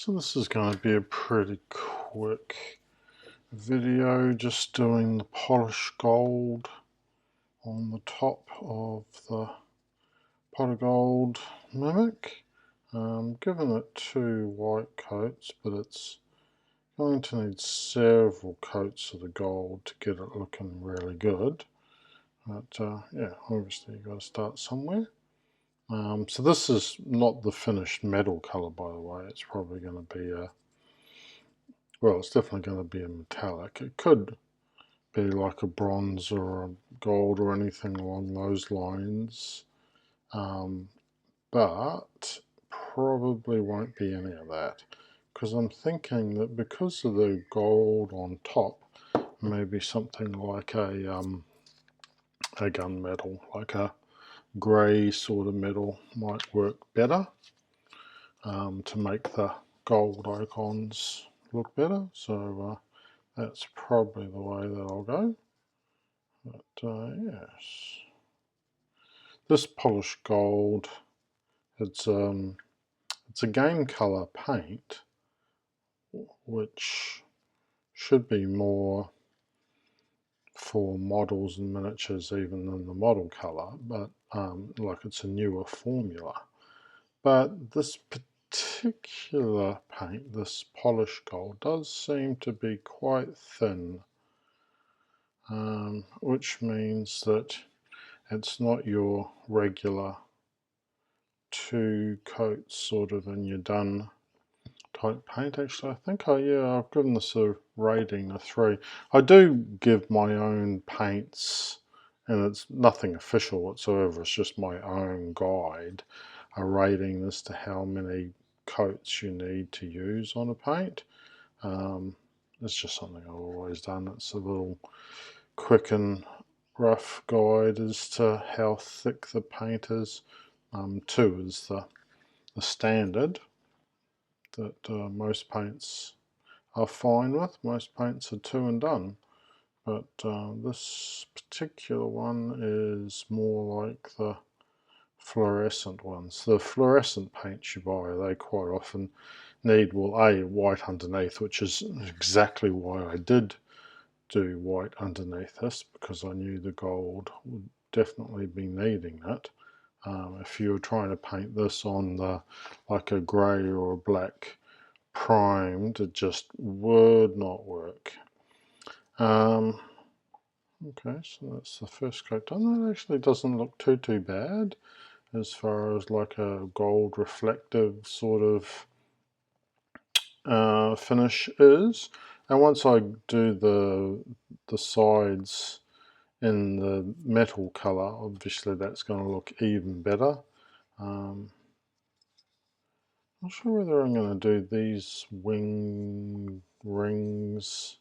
So this is going to be a pretty quick video, just doing the polished gold on the top of the pot of gold mimic. Given it 2 white coats, but it's going to need several coats of the gold to get it looking really good. But yeah, obviously you've got to start somewhere. So this is not the finished metal colour, by the way. It's probably going to be a, well, it's definitely going to be a metallic. It could be like a bronze or a gold or anything along those lines, but probably won't be any of that, because I'm thinking that because of the gold on top, maybe something like a gunmetal, like a grey sort of metal might work better to make the gold icons look better. So that's probably the way that I'll go. But yes, this polished gold, it's a game color paint, which should be more for models and miniatures even than the model color, but like it's a newer formula. But this particular paint, this polished gold, does seem to be quite thin, which means that it's not your regular 2 coats sort of and you're done type paint. Actually, I think I've given this a rating of 3. I do give my own paints, and it's nothing official whatsoever, it's just my own guide, a rating as to how many coats you need to use on a paint. It's just something I've always done. It's a little quick and rough guide as to how thick the paint is. 2 is the standard that most paints are fine with. Most paints are 2 and done, but this particular one is more like the fluorescent ones. The fluorescent paints you buy, they quite often need, well, A, white underneath, which is exactly why I did do white underneath this, because I knew the gold would definitely be needing it. If you were trying to paint this on the like a grey or a black primed, it just would not work. Okay, so that's the first coat done. That actually doesn't look too bad as far as like a gold reflective sort of finish is. And once I do the sides in the metal color, obviously that's going to look even better. Not sure whether I'm going to do these wing rings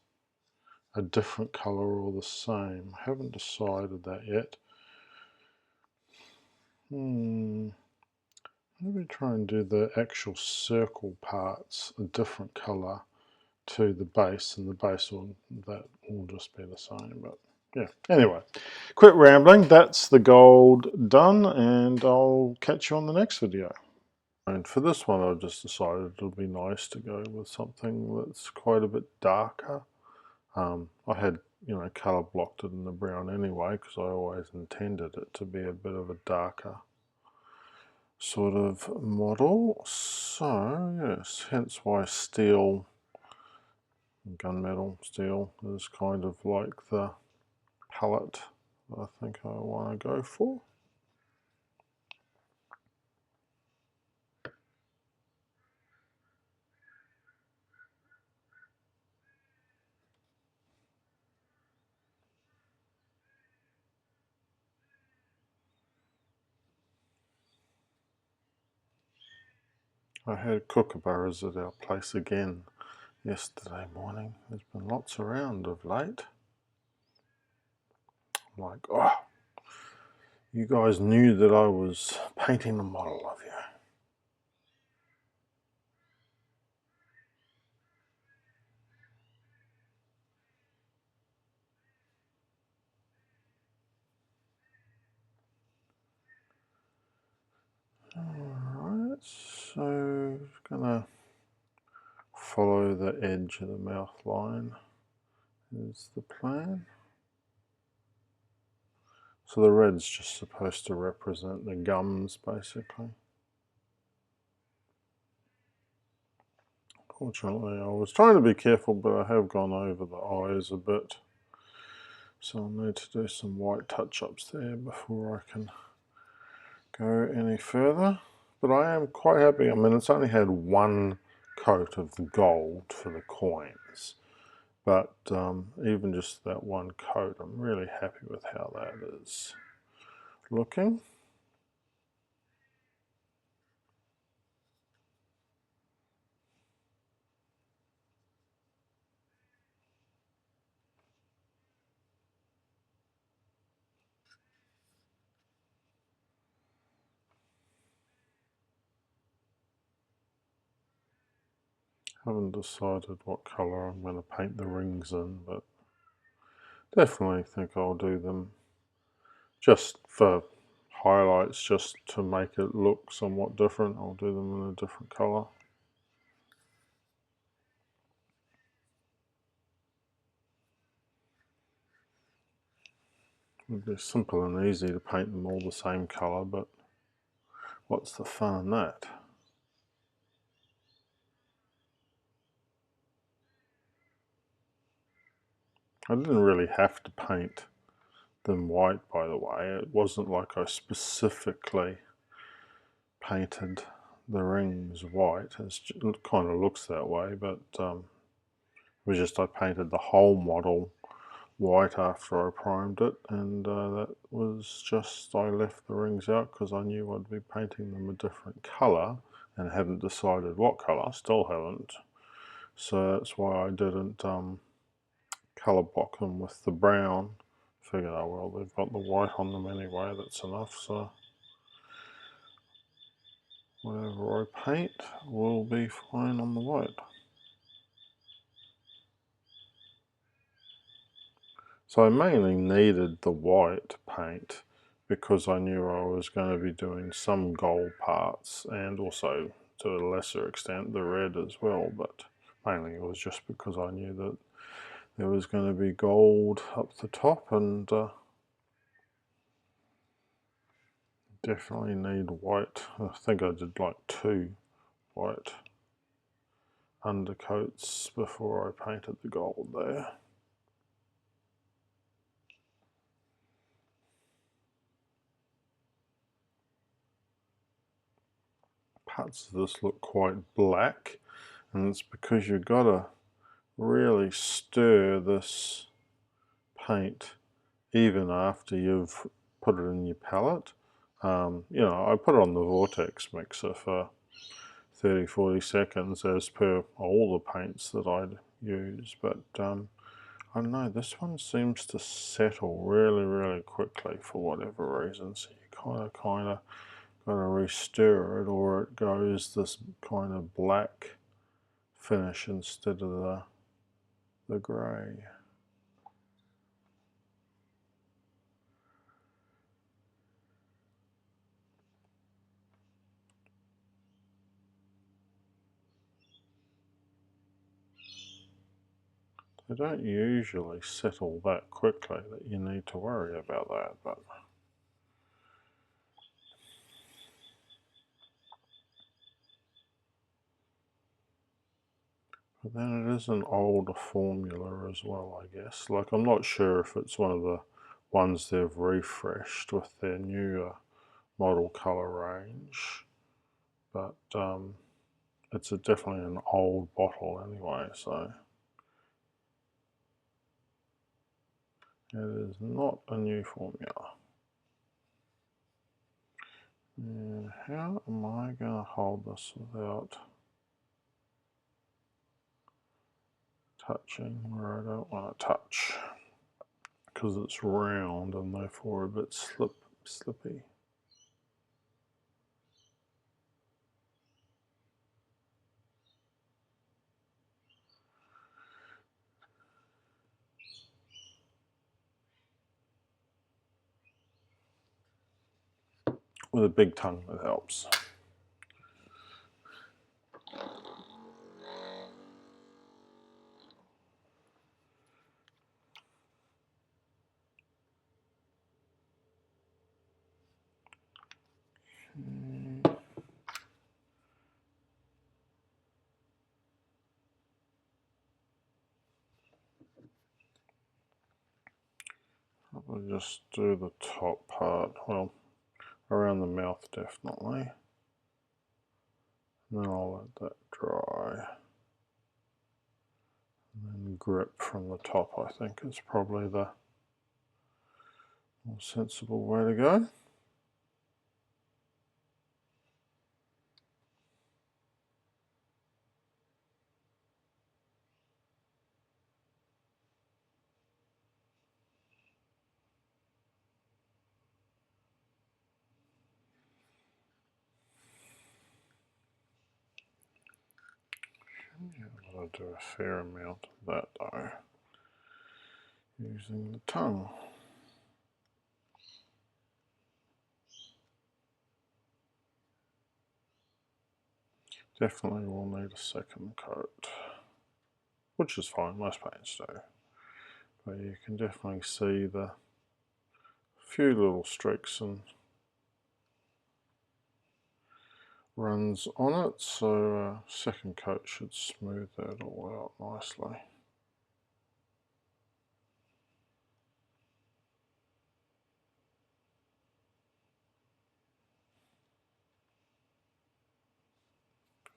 a different color or the same. I haven't decided that yet. Maybe try and do the actual circle parts a different color to the base, and the base that will just be the same. But yeah, anyway, quit rambling. That's the gold done, and I'll catch you on the next video. And for this one, I just decided it'll be nice to go with something that's quite a bit darker. I had, colour blocked it in the brown anyway, because I always intended it to be a bit of a darker sort of model. So yes, hence why steel, gunmetal steel, is kind of like the palette I think I want to go for. I had kookaburras at our place again yesterday morning. There's been lots around of late. I'm like, oh, you guys knew that I was painting a model of you. Alright, so gonna follow the edge of the mouth line is the plan. So the red's just supposed to represent the gums, basically. Fortunately, I was trying to be careful, but I have gone over the eyes a bit. So I'll need to do some white touch-ups there before I can go any further. But I am quite happy. I mean, it's only had one coat of the gold for the coins. But even just that one coat, I'm really happy with how that is looking. Haven't decided what colour I'm going to paint the rings in, but definitely think I'll do them just for highlights, just to make it look somewhat different. I'll do them in a different colour. It'd be simple and easy to paint them all the same colour, but what's the fun in that? I didn't really have to paint them white, by the way. It wasn't like I specifically painted the rings white. It kind of looks that way, but it was just I painted the whole model white after I primed it, and that was just, I left the rings out because I knew I'd be painting them a different colour and hadn't decided what colour, still haven't. So that's why I didn't colour block them with the brown. Figured, oh well, they've got the white on them anyway, that's enough, so whatever I paint will be fine on the white. So I mainly needed the white paint because I knew I was going to be doing some gold parts and also to a lesser extent the red as well, but mainly it was just because I knew that there was going to be gold up the top, and definitely need white. I think I did like 2 white undercoats before I painted the gold there. Parts of this look quite black, and it's because you've got to really stir this paint even after you've put it in your palette. You know, I put it on the vortex mixer for 30-40 seconds as per all the paints that I'd use, but I don't know, this one seems to settle really quickly for whatever reason, so you kind of got to re-stir it, or it goes this kind of black finish instead of the grey. They don't usually settle that quickly that you need to worry about that, but then it is an older formula as well, I guess. Like, I'm not sure if it's one of the ones they've refreshed with their newer model colour range, but it's definitely an old bottle anyway, so it is not a new formula. And how am I going to hold this without touching where I don't want to touch? Because it's round and therefore a bit slippy. With a big tongue, it helps. I'll just do the top part, well, around the mouth definitely. And then I'll let that dry. And then grip from the top, I think, is probably the more sensible way to go. I'll do a fair amount of that though, using the tongue. Definitely will need a second coat, which is fine, most paints do. But you can definitely see the few little streaks and runs on it, so second coat should smooth that all out nicely.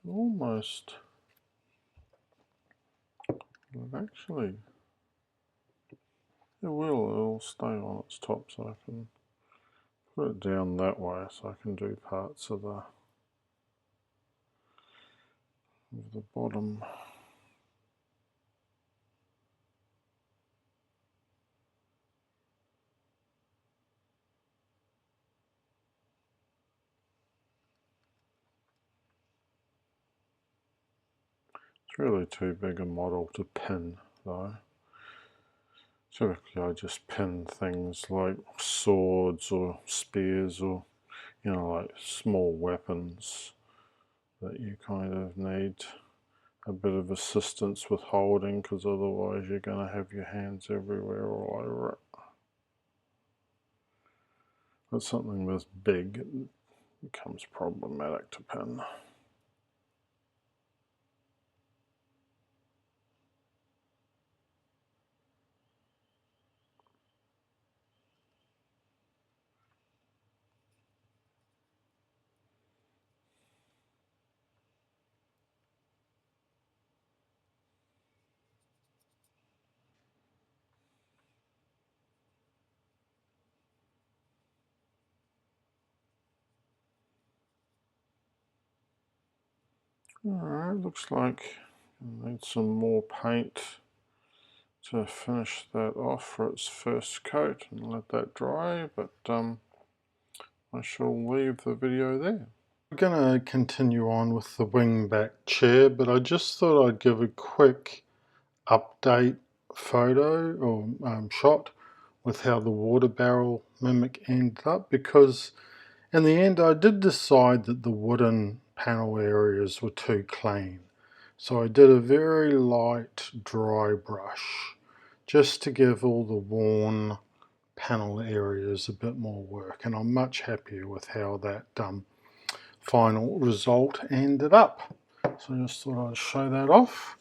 Almost, actually, it'll stay on its top, so I can put it down that way so I can do parts of the bottom. It's really too big a model to pin though. Typically I just pin things like swords or spears or, you know, like small weapons that you kind of need a bit of assistance with holding, because otherwise you're going to have your hands everywhere all over it. But something this big, it becomes problematic to pin. Alright, looks like I need some more paint to finish that off for its first coat and let that dry, but I shall leave the video there. We're going to continue on with the wingback chair, but I just thought I'd give a quick update photo or shot with how the water barrel mimic ended up, because in the end I did decide that the wooden panel areas were too clean. So I did a very light dry brush just to give all the worn panel areas a bit more work, and I'm much happier with how that final result ended up. So I just thought I'd show that off.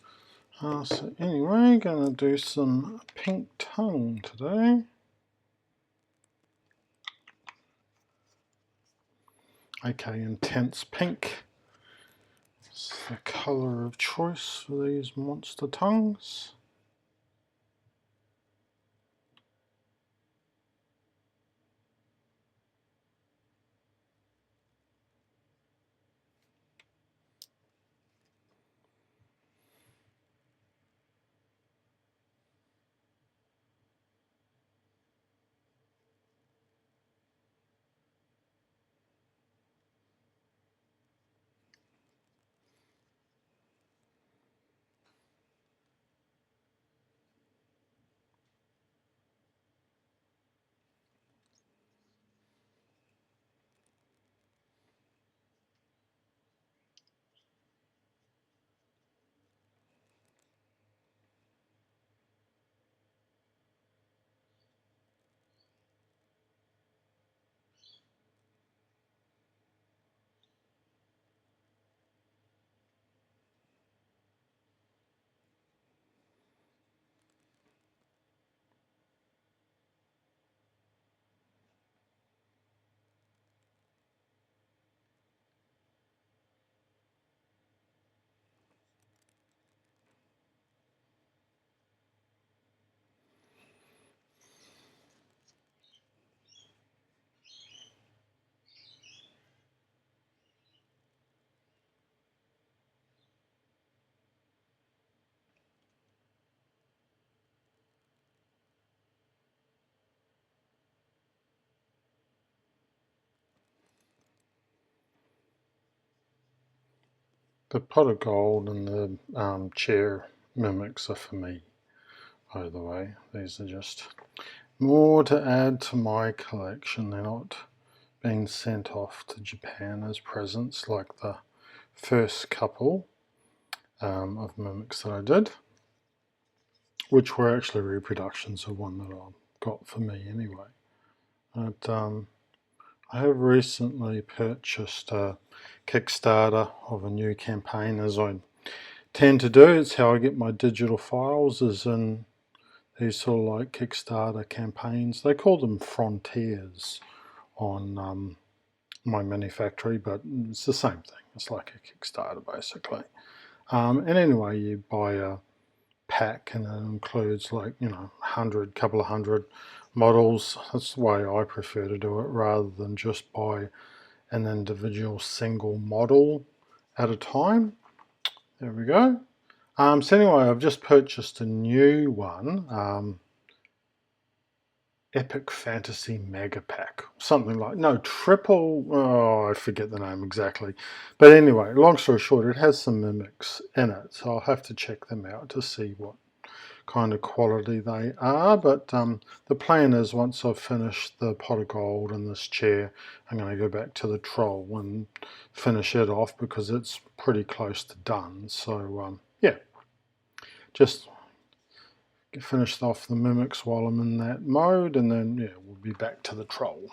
So anyway, going to do some pink tongue today. Okay, intense pink. It's the colour of choice for these monster tongues. The pot of gold and the chair mimics are for me, by the way. These are just more to add to my collection. They're not being sent off to Japan as presents like the first couple of mimics that I did, which were actually reproductions of one that I got for me anyway. But I have recently purchased a Kickstarter of a new campaign, as I tend to do. It's how I get my digital files, is in these sort of like Kickstarter campaigns. They call them frontiers on my mini factory, but it's the same thing. It's like a Kickstarter basically. And anyway, you buy a pack and it includes, like, you know, couple of hundred models. That's the way I prefer to do it, rather than just buy an individual single model at a time. There we go. So anyway, I've just purchased a new one, Epic Fantasy Mega Pack, something like, no, triple, oh, I forget the name exactly. But anyway, long story short, it has some mimics in it, so I'll have to check them out to see what kind of quality they are. But the plan is, once I've finished the pot of gold and this chair, I'm going to go back to the troll and finish it off, because it's pretty close to done. So yeah, just finish off the mimics while I'm in that mode, and then yeah, we'll be back to the troll.